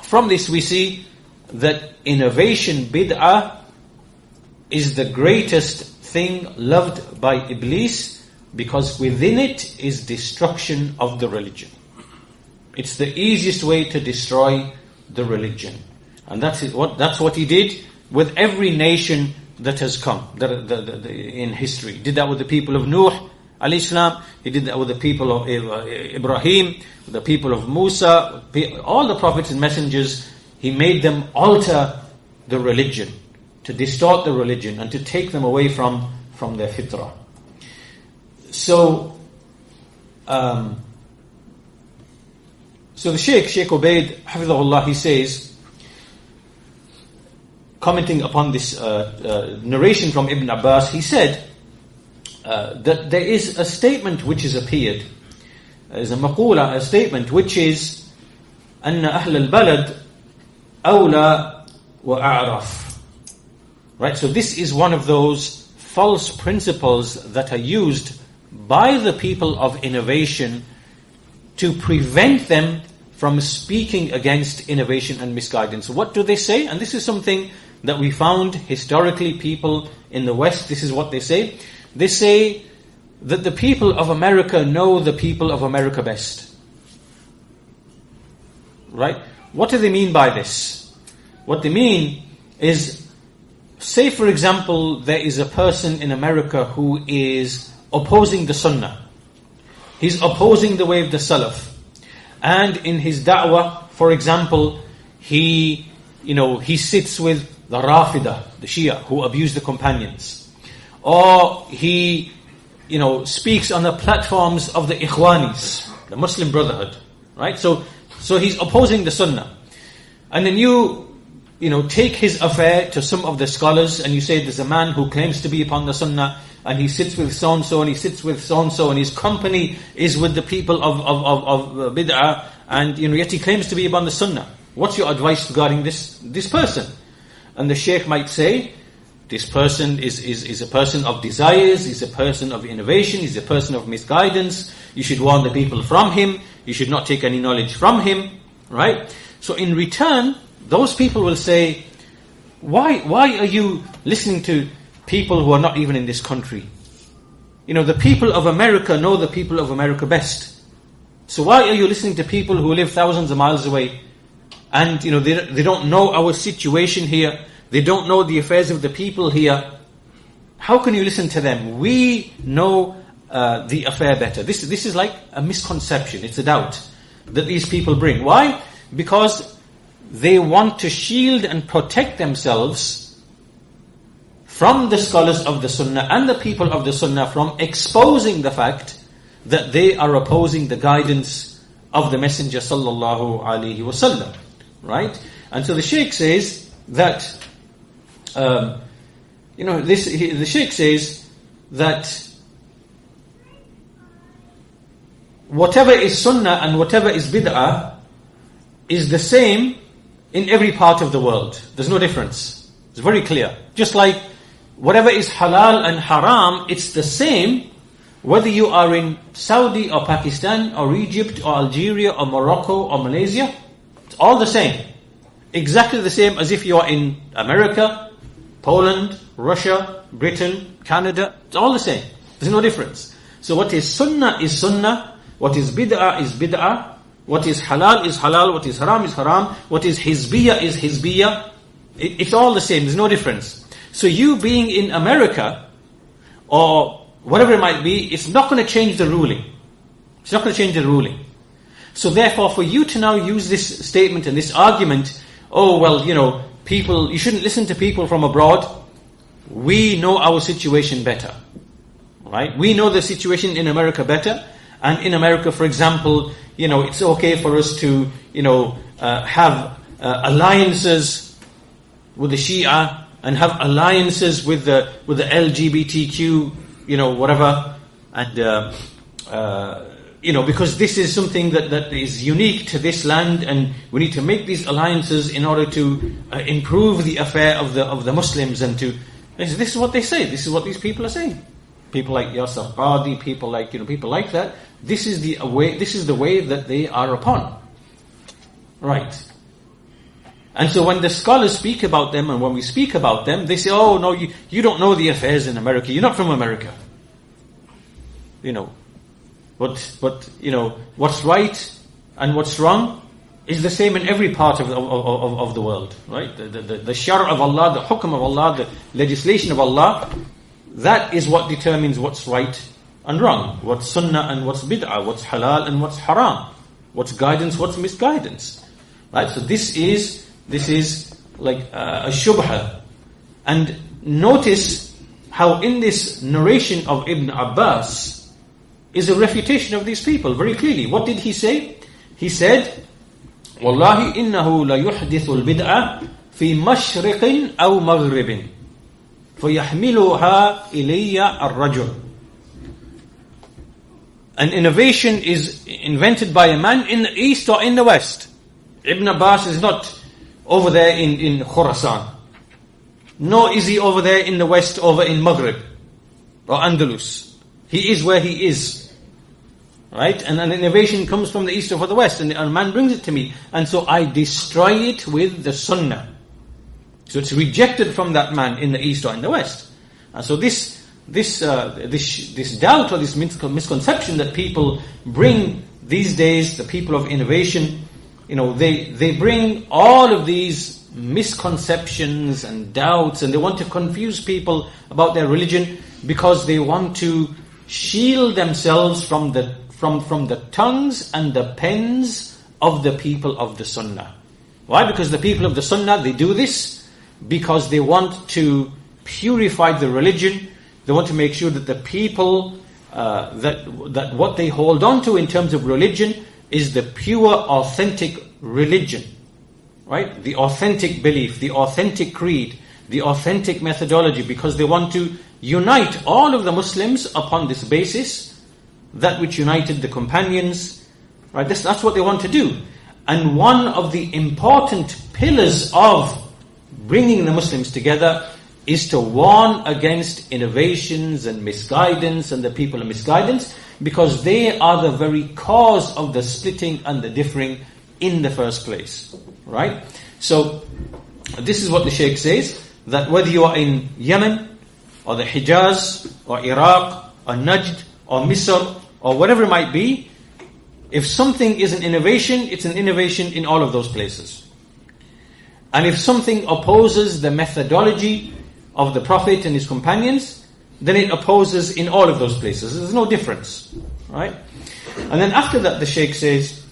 from this we see that innovation, bid'ah, is the greatest thing loved by Iblis, because within it is destruction of the religion. It's the easiest way to destroy the religion. And that's what he did with every nation that has come in history. He did that with the people of Nuh alayhi salam. He did that with the people of Ibrahim, with the people of Musa, all the prophets and messengers. He made them alter the religion, to distort the religion, and to take them away from their fitrah. So the Sheikh Ubaid, Hafidhahullah, he says, commenting upon this narration from Ibn Abbas, he said that there is a statement which has appeared. There's a maqula, a statement which is أن أهل البلد أولى وأعرف. Right, so this is one of those false principles that are used by the people of innovation to prevent them from speaking against innovation and misguidance. What do they say? And this is something that we found historically. People in the West, this is what they say. They say that the people of America know the people of America best. Right? What do they mean by this? What they mean is, say for example, there is a person in America who is opposing the Sunnah. He's opposing the way of the Salaf. And in his da'wah, for example, he sits with the Rafidah, the Shia, who abuse the companions. Or he, speaks on the platforms of the Ikhwanis, the Muslim Brotherhood. Right? So he's opposing the Sunnah. And then you take his affair to some of the scholars and you say there's a man who claims to be upon the Sunnah, and he sits with so-and-so, and he sits with so-and-so, and his company is with the people of bid'ah, and yet he claims to be upon the Sunnah. What's your advice regarding this person? And the Shaykh might say, this person is a person of desires, is a person of innovation, is a person of misguidance. You should warn the people from him. You should not take any knowledge from him. Right? So in return, those people will say, why are you listening to people who are not even in this country? The people of America know the people of America best. So why are you listening to people who live thousands of miles away? And they don't know our situation here. They don't know the affairs of the people here. How can you listen to them? We know the affair better. This is like a misconception. It's a doubt that these people bring. Why? Because they want to shield and protect themselves from the scholars of the Sunnah and the people of the Sunnah from exposing the fact that they are opposing the guidance of the Messenger sallallahu alaihi wasallam. Right? And so the Shaykh says that, the Shaykh says that whatever is Sunnah and whatever is bid'ah is the same in every part of the world. There's no difference. It's very clear. Just like whatever is halal and haram, it's the same whether you are in Saudi or Pakistan or Egypt or Algeria or Morocco or Malaysia. It's all the same. Exactly the same as if you are in America, Poland, Russia, Britain, Canada. It's all the same. There's no difference. So what is sunnah is sunnah. What is bid'ah is bid'ah. What is halal is halal. What is haram is haram. What is hizbiyah is hizbiyah. It's all the same. There's no difference. So you being in America, or whatever it might be, it's not going to change the ruling. It's not going to change the ruling. So therefore, for you to now use this statement and this argument, people, you shouldn't listen to people from abroad. We know our situation better. Right? We know the situation in America better. And in America, for example, it's okay for us to, have alliances with the Shia and have alliances with the LGBTQ, whatever, and because this is something that is unique to this land, and we need to make these alliances in order to improve the affair of the Muslims, and to this is what they say. This is what these people are saying. People like Yasir Qadi, people like people like that. This is the way. This is the way that they are upon. Right. And so when the scholars speak about them, and when we speak about them, they say, oh no, you don't know the affairs in America, you're not from America. But what's right and what's wrong is the same in every part of the world, right? The shar of Allah, the hukm of Allah, the legislation of Allah, that is what determines what's right and wrong, what's sunnah and what's bid'ah, what's halal and what's haram, what's guidance, what's misguidance, right? So this is like a shubha. And notice how in this narration of Ibn Abbas is a refutation of these people very clearly. What did he say? He said, "Wallahi innahu la yuhdithu al-bid'ah fi mashriqin aw maghribin, fayahmiluha ilayya ar-rajul." An innovation is invented by a man in the east or in the west. Ibn Abbas is not over there in Khurasan. Nor is he over there in the west, over in Maghrib or Andalus. He is where he is. Right? And an innovation comes from the east or from the west, and a man brings it to me. And so I destroy it with the sunnah. So it's rejected from that man in the east or in the west. And so this doubt or this misconception that people bring these days, the people of innovation, they bring all of these misconceptions and doubts, and they want to confuse people about their religion because they want to shield themselves from the tongues and the pens of the people of the Sunnah. Why? Because the people of the Sunnah, they do this because they want to purify the religion. They want to make sure that the people that what they hold on to in terms of religion is the pure, authentic religion, right? The authentic belief, the authentic creed, the authentic methodology, because they want to unite all of the Muslims upon this basis, that which united the companions, right? That's what they want to do. And one of the important pillars of bringing the Muslims together is to warn against innovations and misguidance and the people of misguidance, because they are the very cause of the splitting and the differing in the first place, right? So this is what the Shaykh says, that whether you are in Yemen or the Hijaz or Iraq or Najd or Misr or whatever it might be, if something is an innovation, it's an innovation in all of those places. And if something opposes the methodology of the Prophet and his companions, then it opposes in all of those places. There's no difference, right? And then after that, the Shaykh says,